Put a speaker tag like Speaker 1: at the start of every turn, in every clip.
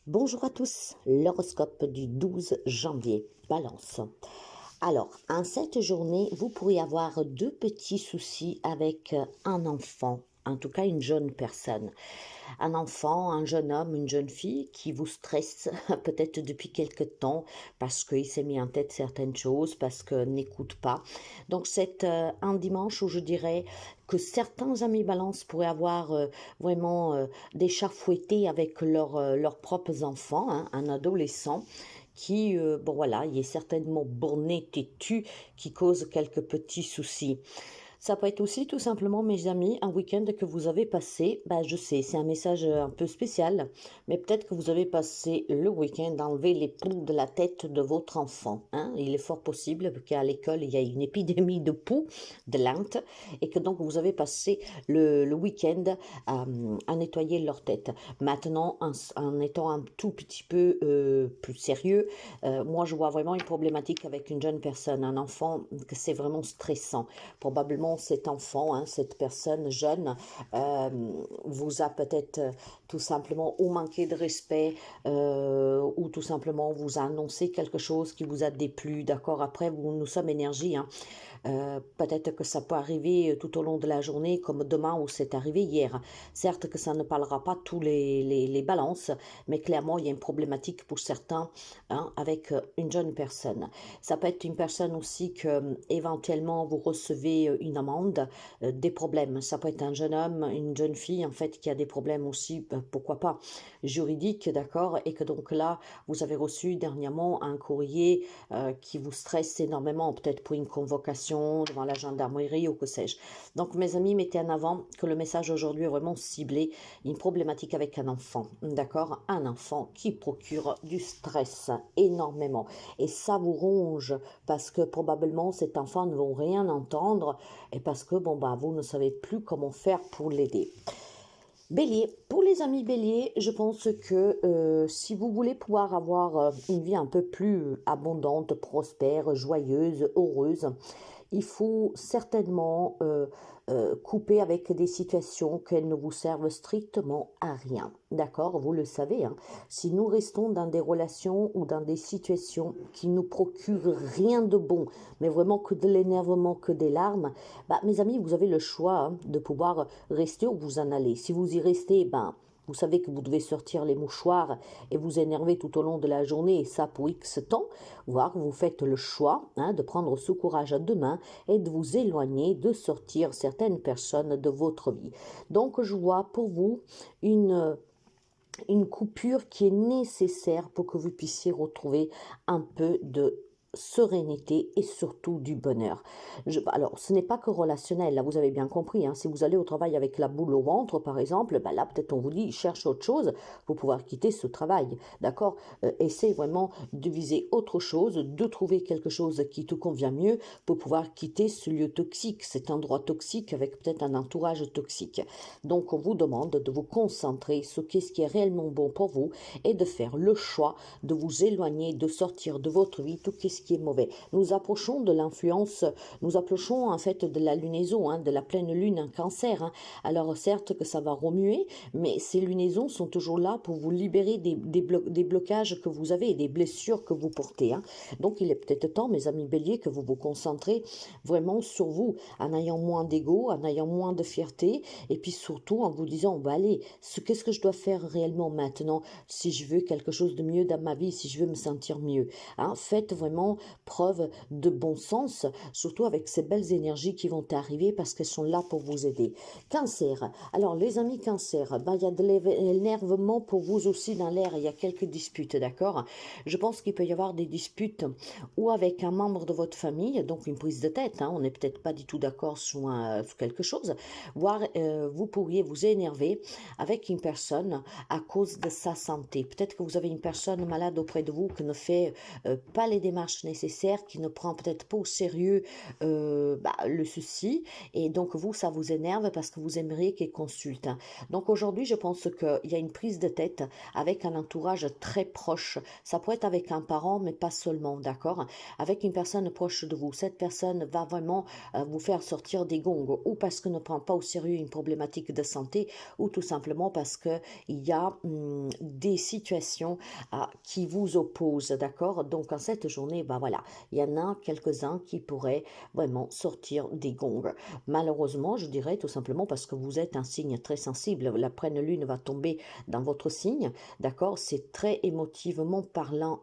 Speaker 1: Bonjour à tous, l'horoscope du 12 janvier, Balance. Alors, en cette journée, vous pourriez avoir deux petits soucis avec un enfant, en tout cas une jeune personne. Un enfant, un jeune homme, une jeune fille qui vous stresse peut-être depuis quelque temps parce qu'il s'est mis en tête certaines choses, parce qu'il n'écoute pas. Donc c'est un dimanche où je dirais que certains amis balance pourraient avoir vraiment des chats fouettés avec leurs propres enfants, hein, un adolescent qui, bon voilà, il est certainement borné, têtu, qui cause quelques petits soucis. Ça peut être aussi tout simplement, mes amis, un week-end que vous avez passé. Bah, je sais, c'est un message un peu spécial, mais peut-être que vous avez passé le week-end à enlever les poux de la tête de votre enfant, hein. Il est fort possible qu'à l'école, il y a une épidémie de poux, de lente, et que donc vous avez passé le week-end à nettoyer leur tête. Maintenant, en étant un tout petit peu plus sérieux, moi, je vois vraiment une problématique avec une jeune personne, un enfant, que c'est vraiment stressant. Probablement cet enfant, hein, cette personne jeune, euh, vous a peut-être tout simplement ou manqué de respect ou tout simplement vous a annoncé quelque chose qui vous a déplu. D'accord, après, nous sommes énergie, hein. Peut-être que ça peut arriver tout au long de la journée, comme demain où c'est arrivé hier. Certes que ça ne parlera pas tous les balances, mais clairement, il y a une problématique pour certains, hein, avec une jeune personne. Ça peut être une personne aussi que éventuellement vous recevez une amende, des problèmes. Ça peut être un jeune homme, une jeune fille, en fait, qui a des problèmes aussi, pourquoi pas, juridiques, d'accord, et que donc là, vous avez reçu dernièrement un courrier qui vous stresse énormément, peut-être pour une convocation devant la gendarmerie ou que sais-je. Donc, mes amis, mettez en avant que le message aujourd'hui est vraiment ciblé, une problématique avec un enfant, d'accord? Un enfant qui procure du stress énormément. Et ça vous ronge parce que probablement cet enfant ne va rien entendre et parce que, bon, bah, vous ne savez plus comment faire pour l'aider. Bélier, pour les amis béliers, je pense que si vous voulez pouvoir avoir une vie un peu plus abondante, prospère, joyeuse, heureuse, il faut certainement couper avec des situations qu'elles ne vous servent strictement à rien. D'accord? Vous le savez, hein. Si nous restons dans des relations ou dans des situations qui nous procurent rien de bon, mais vraiment que de l'énervement, que des larmes, bah, mes amis, vous avez le choix, hein, de pouvoir rester ou vous en aller. Si vous y restez, ben, vous savez que vous devez sortir les mouchoirs et vous énerver tout au long de la journée, et ça pour X temps, voire vous faites le choix, hein, de prendre ce courage à deux mains et de vous éloigner, de sortir certaines personnes de votre vie. Donc je vois pour vous une coupure qui est nécessaire pour que vous puissiez retrouver un peu de sérénité et surtout du bonheur. Alors, ce n'est pas que relationnel, là vous avez bien compris, hein. Si vous allez au travail avec la boule au ventre, par exemple, ben là peut-être on vous dit cherche autre chose pour pouvoir quitter ce travail, d'accord. Essayez vraiment de viser autre chose, de trouver quelque chose qui te convient mieux pour pouvoir quitter ce lieu toxique, cet endroit toxique avec peut-être un entourage toxique. Donc on vous demande de vous concentrer sur ce qui est réellement bon pour vous et de faire le choix de vous éloigner, de sortir de votre vie tout ce qui est mauvais. Nous approchons de l'influence, nous approchons en fait de la lunaison, hein, de la pleine lune en cancer, hein. Alors certes que ça va remuer, mais ces lunaisons sont toujours là pour vous libérer des blocages que vous avez et des blessures que vous portez, hein. Donc il est peut-être temps, mes amis béliers, que vous vous concentrez vraiment sur vous, en ayant moins d'ego, en ayant moins de fierté, et puis surtout en vous disant, bah allez, qu'est-ce que je dois faire réellement maintenant si je veux quelque chose de mieux dans ma vie, si je veux me sentir mieux, hein. Faites vraiment preuve de bon sens, surtout avec ces belles énergies qui vont arriver parce qu'elles sont là pour vous aider. Cancer, alors les amis cancer, bah, il y a de l'énervement pour vous aussi dans l'air, il y a quelques disputes, d'accord. Je pense qu'il peut y avoir des disputes ou avec un membre de votre famille, donc une prise de tête, hein. On n'est peut-être pas du tout d'accord sur quelque chose, voire vous pourriez vous énerver avec une personne à cause de sa santé. Peut-être que vous avez une personne malade auprès de vous qui ne fait pas les démarches démarches nécessaires, qui ne prend peut-être pas au sérieux le souci, et donc vous, ça vous énerve parce que vous aimeriez qu'il consulte. Donc aujourd'hui, je pense qu'il y a une prise de tête avec un entourage très proche. Ça peut être avec un parent, mais pas seulement, d'accord? Avec une personne proche de vous. Cette personne va vraiment vous faire sortir des gongs, ou parce que ne prend pas au sérieux une problématique de santé, ou tout simplement parce que il y a des situations qui vous opposent, d'accord? Donc en cette journée, voilà, il y en a quelques-uns qui pourraient vraiment sortir des gongs. Malheureusement, je dirais tout simplement parce que vous êtes un signe très sensible. La pleine lune va tomber dans votre signe, d'accord? C'est très émotivement parlant,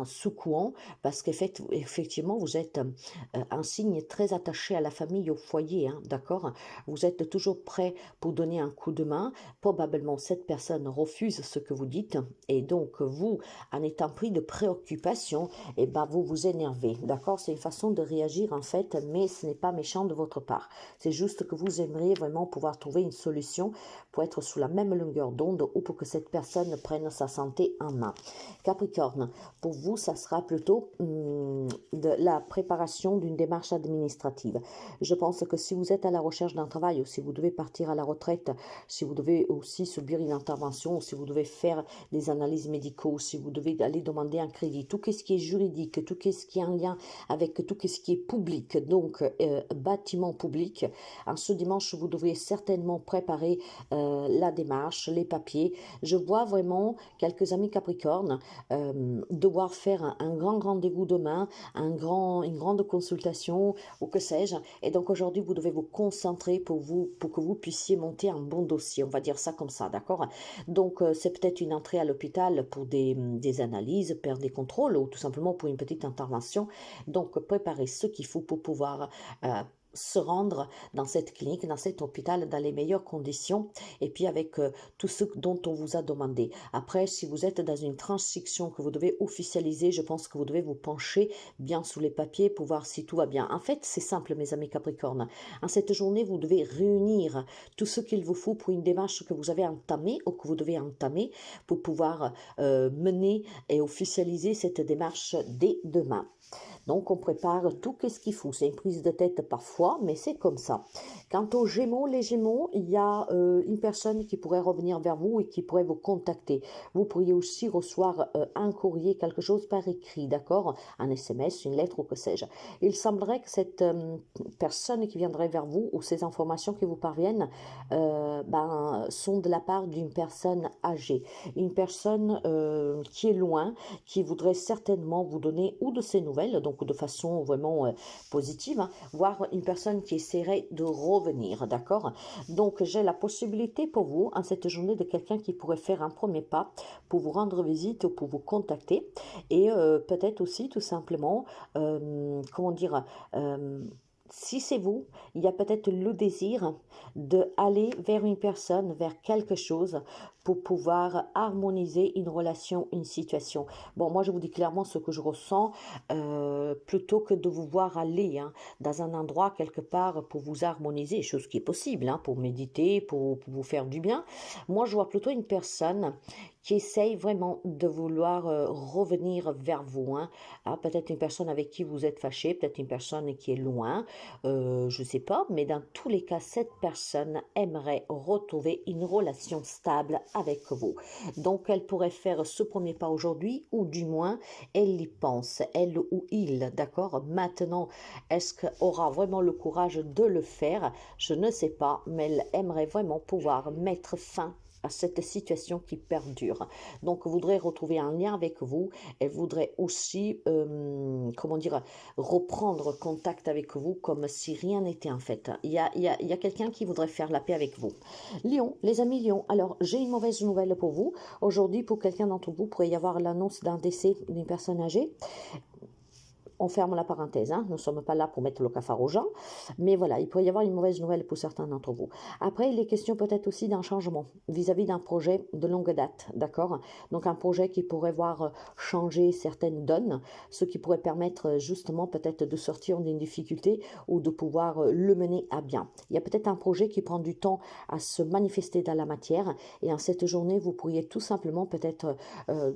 Speaker 1: secouant, parce qu'effectivement, vous êtes un signe très attaché à la famille, au foyer, hein, d'accord? Vous êtes toujours prêt pour donner un coup de main. Probablement, cette personne refuse ce que vous dites, et donc vous, en étant pris de préoccupation, vous vous énervez, d'accord? C'est une façon de réagir en fait, mais ce n'est pas méchant de votre part. C'est juste que vous aimeriez vraiment pouvoir trouver une solution pour être sous la même longueur d'onde, ou pour que cette personne prenne sa santé en main. Capricorne, pour vous, ça sera plutôt de la préparation d'une démarche administrative. Je pense que si vous êtes à la recherche d'un travail, ou si vous devez partir à la retraite, si vous devez aussi subir une intervention, ou si vous devez faire des analyses médicaux, si vous devez aller demander un crédit, tout ce qui est juridique, tout ce qui est en lien avec tout ce qui est public, donc bâtiment public, en ce dimanche, vous devriez certainement préparer la démarche, les papiers. Je vois vraiment quelques amis Capricorne devoir faire un grand rendez-vous demain, une grande consultation, ou que sais-je. Et donc aujourd'hui, vous devez vous concentrer pour que vous puissiez monter un bon dossier. On va dire ça comme ça, d'accord? Donc c'est peut-être une entrée à l'hôpital pour des analyses, faire des contrôles, ou tout simplement pour une petite intervention. Donc préparez ce qu'il faut pour pouvoir se rendre dans cette clinique, dans cet hôpital, dans les meilleures conditions, et puis avec tout ce dont on vous a demandé. Après, si vous êtes dans une transaction que vous devez officialiser, je pense que vous devez vous pencher bien sous les papiers pour voir si tout va bien. En fait, c'est simple, mes amis Capricorne. En cette journée, vous devez réunir tout ce qu'il vous faut pour une démarche que vous avez entamée, ou que vous devez entamer, pour pouvoir mener et officialiser cette démarche dès demain. Donc on prépare tout ce qu'il faut. C'est une prise de tête parfois, mais c'est comme ça. Quant aux Gémeaux, les Gémeaux, il y a une personne qui pourrait revenir vers vous et qui pourrait vous contacter. Vous pourriez aussi recevoir un courrier, quelque chose par écrit, d'accord? Un SMS, une lettre ou que sais-je. Il semblerait que cette personne qui viendrait vers vous, ou ces informations qui vous parviennent, sont de la part d'une personne âgée. Une personne qui est loin, qui voudrait certainement vous donner ou de ses nouvelles, donc de façon vraiment positive, hein, voire une personne qui essaierait de revenir, d'accord? Donc j'ai la possibilité pour vous, en cette journée, de quelqu'un qui pourrait faire un premier pas pour vous rendre visite ou pour vous contacter, et peut-être aussi tout simplement, si c'est vous, il y a peut-être le désir d'aller vers une personne, vers quelque chose, pour pouvoir harmoniser une relation, une situation. Bon, moi je vous dis clairement ce que je ressens, plutôt que de vous voir aller dans un endroit quelque part pour vous harmoniser, chose qui est possible, pour méditer, pour vous faire du bien. Moi je vois plutôt une personne qui essaye vraiment de vouloir revenir vers vous. Peut-être une personne avec qui vous êtes fâché, peut-être une personne qui est loin, je ne sais pas, mais dans tous les cas, cette personne aimerait retrouver une relation stable avec vous. Donc, elle pourrait faire ce premier pas aujourd'hui, ou du moins, elle y pense, elle ou il, d'accord? Maintenant, est-ce qu'elle aura vraiment le courage de le faire? Je ne sais pas, mais elle aimerait vraiment pouvoir mettre fin à cette situation qui perdure. Donc, voudrait retrouver un lien avec vous. Elle voudrait aussi, reprendre contact avec vous comme si rien n'était en fait. Il y a quelqu'un qui voudrait faire la paix avec vous. Lion, les amis Lion. Alors, j'ai une mauvaise nouvelle pour vous. Aujourd'hui, pour quelqu'un d'entre vous, pourrait y avoir l'annonce d'un décès d'une personne âgée. on ferme la parenthèse, hein, nous ne sommes pas là pour mettre le cafard aux gens, mais voilà, il pourrait y avoir une mauvaise nouvelle pour certains d'entre vous. Après, il est question peut-être aussi d'un changement vis-à-vis d'un projet de longue date, d'accord? Donc un projet qui pourrait voir changer certaines donnes, ce qui pourrait permettre justement peut-être de sortir d'une difficulté ou de pouvoir le mener à bien. Il y a peut-être un projet qui prend du temps à se manifester dans la matière et en cette journée, vous pourriez tout simplement peut-être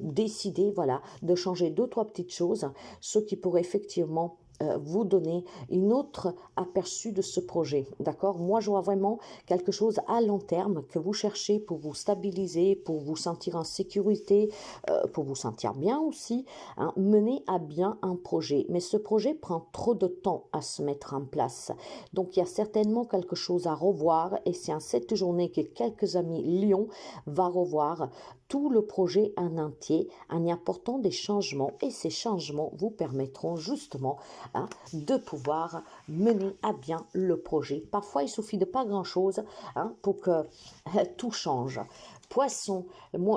Speaker 1: décider, voilà, de changer deux, trois petites choses, ce qui pourrait effectivement vous donner une autre aperçu de ce projet, d'accord? Moi, je vois vraiment quelque chose à long terme que vous cherchez pour vous stabiliser, pour vous sentir en sécurité, pour vous sentir bien aussi, hein, mener à bien un projet. Mais ce projet prend trop de temps à se mettre en place. Donc, il y a certainement quelque chose à revoir et c'est en cette journée que quelques amis Lion va revoir tout le projet en entier en y apportant des changements et ces changements vous permettront justement de pouvoir mener à bien le projet. Parfois, il suffit de pas grand-chose pour que tout change. Poisson,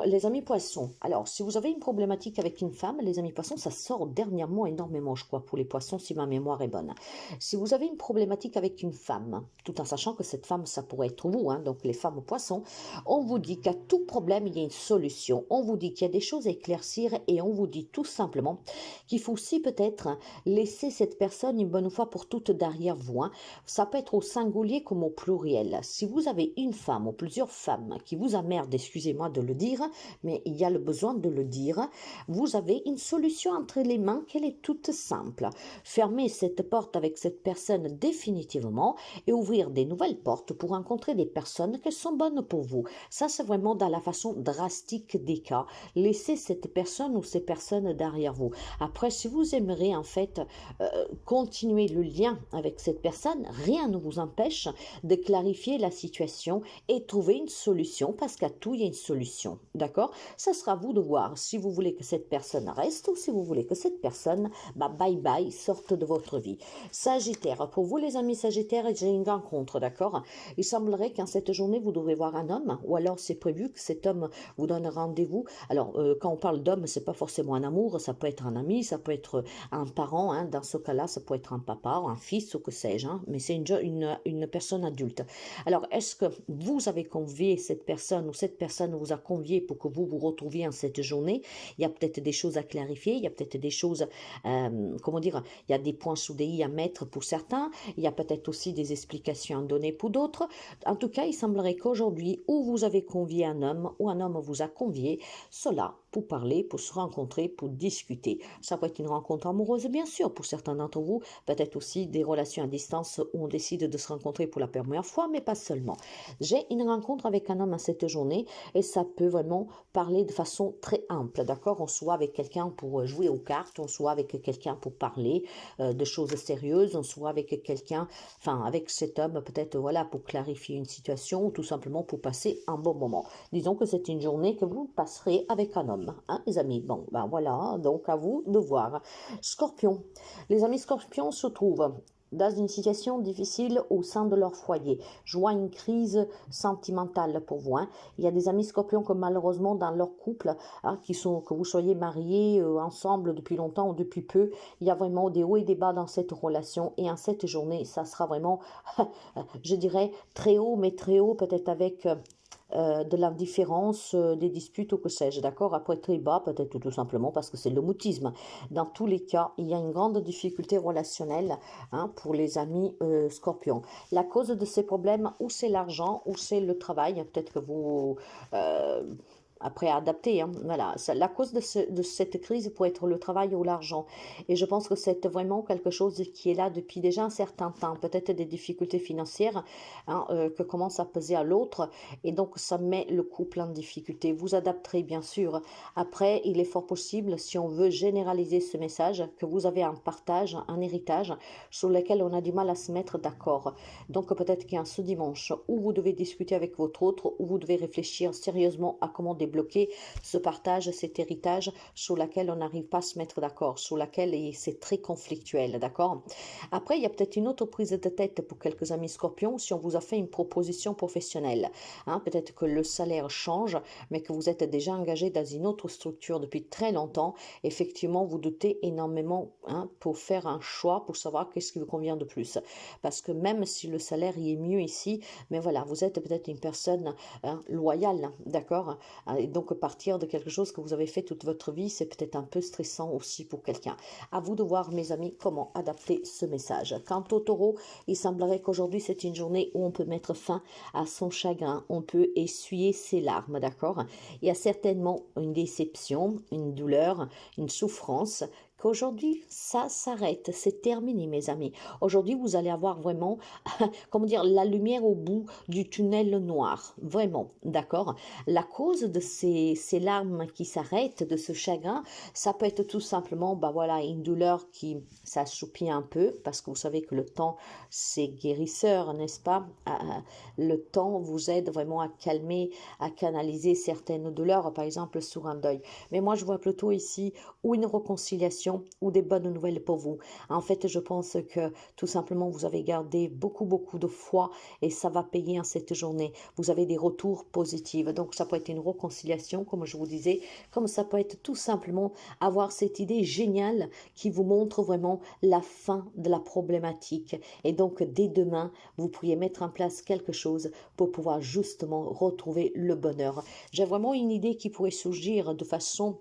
Speaker 1: les amis poissons. Alors, si vous avez une problématique avec une femme, les amis poissons, ça sort dernièrement énormément, je crois, pour les poissons, si ma mémoire est bonne. Si vous avez une problématique avec une femme, tout en sachant que cette femme, ça pourrait être vous, donc les femmes poissons, on vous dit qu'à tout problème, il y a une solution. On vous dit qu'il y a des choses à éclaircir et on vous dit tout simplement qu'il faut aussi peut-être laisser cette personne une bonne fois pour toutes derrière vous. Ça peut être au singulier comme au pluriel. Si vous avez une femme ou plusieurs femmes qui vous emmerdent, excusez-moi de le dire, mais il y a le besoin de le dire, vous avez une solution entre les mains qu'elle est toute simple. Fermez cette porte avec cette personne définitivement et ouvrir des nouvelles portes pour rencontrer des personnes qui sont bonnes pour vous. Ça, c'est vraiment dans la façon drastique des cas. Laissez cette personne ou ces personnes derrière vous. Après, si vous aimeriez en fait continuer le lien avec cette personne, rien ne vous empêche de clarifier la situation et trouver une solution parce qu'à tout, il y a une solution. D'accord? Ça sera à vous de voir si vous voulez que cette personne reste ou si vous voulez que cette personne, bye bye, sorte de votre vie. Sagittaire, pour vous les amis Sagittaires, j'ai une rencontre, d'accord? Il semblerait qu'en cette journée, vous devrez voir un homme ou alors c'est prévu que cet homme vous donne rendez-vous. Alors, quand on parle d'homme, c'est pas forcément un amour, ça peut être un ami, ça peut être un parent, dans ce cas-là, ça peut être un papa, un fils ou que sais-je, mais c'est une personne adulte. Alors, est-ce que vous avez convié cette personne ou cette personne vous a convié pour que vous vous retrouviez en cette journée? Il y a peut-être des choses à clarifier, il y a peut-être des choses, comment dire, il y a des points sous des i à mettre pour certains, il y a peut-être aussi des explications à donner pour d'autres. En tout cas, il semblerait qu'aujourd'hui, ou vous avez convié un homme, ou un homme vous a convié, cela pour parler, pour se rencontrer, pour discuter. Ça peut être une rencontre amoureuse, bien sûr, pour certains d'entre vous, peut-être aussi des relations à distance où on décide de se rencontrer pour la première fois, mais pas seulement. J'ai une rencontre avec un homme à cette journée et ça peut vraiment parler de façon très ample, d'accord? On soit avec quelqu'un pour jouer aux cartes, on soit avec quelqu'un pour parler de choses sérieuses, on soit avec quelqu'un, enfin avec cet homme peut-être voilà pour clarifier une situation ou tout simplement pour passer un bon moment. Disons que c'est une journée que vous passerez avec un homme, les amis. Bon, ben voilà, donc à vous de voir. Scorpion, les amis Scorpions se trouvent dans une situation difficile au sein de leur foyer. Je vois une crise sentimentale pour vous. Il y a des amis Scorpions que malheureusement dans leur couple, que vous soyez mariés ensemble depuis longtemps ou depuis peu, il y a vraiment des hauts et des bas dans cette relation. Et en cette journée, ça sera vraiment, je dirais, très haut, mais très haut peut-être avec de l'indifférence, des disputes ou que sais-je, d'accord? Après très bas, peut-être tout simplement parce que c'est le mutisme. Dans tous les cas, il y a une grande difficulté relationnelle pour les amis scorpions. La cause de ces problèmes, ou c'est l'argent, ou c'est le travail. Peut-être que vous... après adapter, voilà. La cause de cette crise pourrait être le travail ou l'argent. Et je pense que c'est vraiment quelque chose qui est là depuis déjà un certain temps. Peut-être des difficultés financières que commence à peser à l'autre. Et donc, ça met le couple en difficulté. Vous adapterez, bien sûr. Après, il est fort possible, si on veut généraliser ce message, que vous avez un partage, un héritage, sur lequel on a du mal à se mettre d'accord. Donc, peut-être qu'il y a ce dimanche où vous devez discuter avec votre autre, où vous devez réfléchir sérieusement à comment débloquer ce partage, cet héritage sur lequel on n'arrive pas à se mettre d'accord, sur lequel c'est très conflictuel, d'accord? Après, il y a peut-être une autre prise de tête pour quelques amis scorpions si on vous a fait une proposition professionnelle. Hein, peut-être que le salaire change, mais que vous êtes déjà engagé dans une autre structure depuis très longtemps. Effectivement, vous doutez énormément, hein, pour faire un choix, pour savoir qu'est-ce qui vous convient de plus. Parce que même si le salaire y est mieux ici, mais voilà, vous êtes peut-être une personne, hein, loyale, d'accord? Et donc partir de quelque chose que vous avez fait toute votre vie, c'est peut-être un peu stressant aussi pour quelqu'un. À vous de voir, mes amis, comment adapter ce message. Quant au taureau, il semblerait qu'aujourd'hui c'est une journée où on peut mettre fin à son chagrin, on peut essuyer ses larmes, d'accord? Il y a certainement une déception, une douleur, une souffrance, qu'aujourd'hui ça s'arrête, c'est terminé, mes amis. Aujourd'hui vous allez avoir vraiment, comment dire, la lumière au bout du tunnel noir, vraiment, d'accord? La cause de ces larmes qui s'arrêtent, de ce chagrin, ça peut être tout simplement, bah voilà, une douleur qui s'assoupit un peu, parce que vous savez que le temps, c'est guérisseur, n'est-ce pas? Le temps vous aide vraiment à calmer, à canaliser certaines douleurs, par exemple sur un deuil. Mais moi, je vois plutôt ici ou une réconciliation ou des bonnes nouvelles pour vous. En fait, je pense que tout simplement, vous avez gardé beaucoup de foi et ça va payer en cette journée. Vous avez des retours positifs. Donc, ça peut être une réconciliation, comme je vous disais, comme ça peut être tout simplement avoir cette idée géniale qui vous montre vraiment la fin de la problématique. Et donc, dès demain, vous pourriez mettre en place quelque chose pour pouvoir justement retrouver le bonheur. J'ai vraiment une idée qui pourrait surgir de façon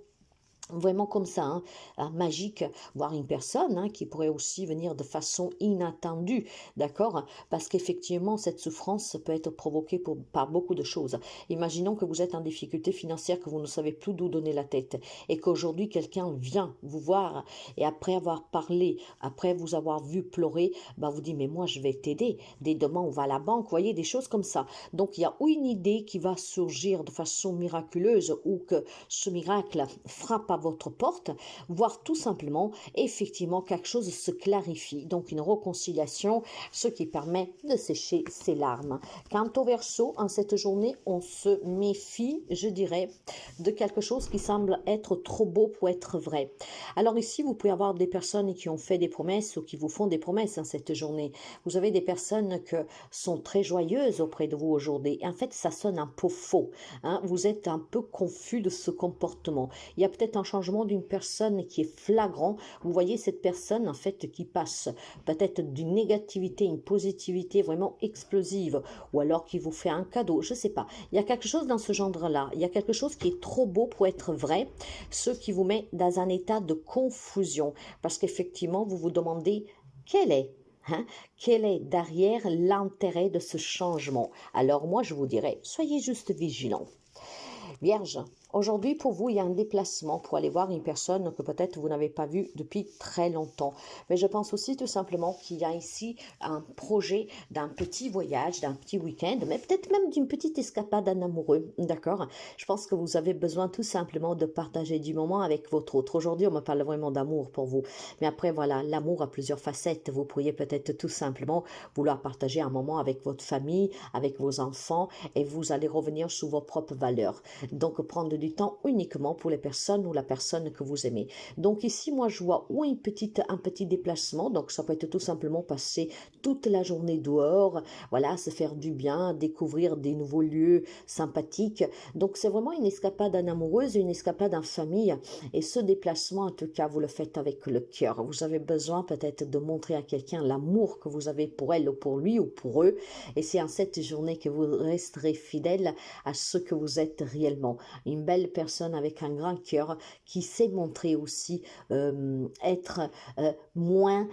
Speaker 1: vraiment comme ça, hein, magique, voire une personne, hein, qui pourrait aussi venir de façon inattendue, d'accord? Parce qu'effectivement, cette souffrance peut être provoquée par beaucoup de choses. Imaginons que vous êtes en difficulté financière, que vous ne savez plus d'où donner la tête, et qu'aujourd'hui, quelqu'un vient vous voir, et après avoir parlé, après vous avoir vu pleurer, bah vous dit, mais moi, je vais t'aider. Dès demain, on va à la banque, vous voyez, des choses comme ça. Donc, il y a ou une idée qui va surgir de façon miraculeuse, ou que ce miracle frappe à votre porte, voire tout simplement, effectivement, quelque chose se clarifie. Donc, une réconciliation, ce qui permet de sécher ses larmes. Quant au Verseau, en cette journée, on se méfie, je dirais, de quelque chose qui semble être trop beau pour être vrai. Alors ici, vous pouvez avoir des personnes qui ont fait des promesses ou qui vous font des promesses en cette journée. Vous avez des personnes qui sont très joyeuses auprès de vous aujourd'hui. En fait, ça sonne un peu faux, hein. Vous êtes un peu confus de ce comportement. Il y a peut-être un changement d'une personne qui est flagrant. Vous voyez cette personne en fait qui passe peut-être d'une négativité, une positivité vraiment explosive, ou alors qui vous fait un cadeau, je ne sais pas. Il y a quelque chose dans ce genre-là. Il y a quelque chose qui est trop beau pour être vrai, ce qui vous met dans un état de confusion, parce qu'effectivement, vous vous demandez quel est, hein, quel est derrière l'intérêt de ce changement. Alors moi, je vous dirais, soyez juste vigilants. Vierge, aujourd'hui pour vous, il y a un déplacement pour aller voir une personne que peut-être vous n'avez pas vue depuis très longtemps. Mais je pense aussi tout simplement qu'il y a ici un projet d'un petit voyage, d'un petit week-end, mais peut-être même d'une petite escapade en amoureux, d'accord? Je pense que vous avez besoin tout simplement de partager du moment avec votre autre. Aujourd'hui, on me parle vraiment d'amour pour vous. Mais après, voilà, l'amour a plusieurs facettes. Vous pourriez peut-être tout simplement vouloir partager un moment avec votre famille, avec vos enfants, et vous allez revenir sur vos propres valeurs. Donc, prendre du temps uniquement pour les personnes ou la personne que vous aimez. Donc ici, moi, je vois ou un petit déplacement. Donc, ça peut être tout simplement passer toute la journée dehors, voilà, se faire du bien, découvrir des nouveaux lieux sympathiques. Donc, c'est vraiment une escapade en amoureuse, une escapade en famille. Et ce déplacement, en tout cas, vous le faites avec le cœur. Vous avez besoin peut-être de montrer à quelqu'un l'amour que vous avez pour elle ou pour lui ou pour eux. Et c'est en cette journée que vous resterez fidèle à ce que vous êtes réellement. Une belle personne avec un grand cœur qui sait montrer aussi être moins,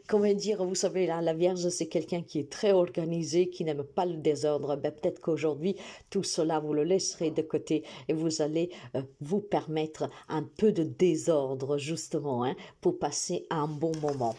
Speaker 1: comment dire, vous savez, là, la Vierge, c'est quelqu'un qui est très organisé, qui n'aime pas le désordre. Ben, peut-être qu'aujourd'hui, tout cela, vous le laisserez de côté et vous allez vous permettre un peu de désordre, justement, hein, pour passer un bon moment.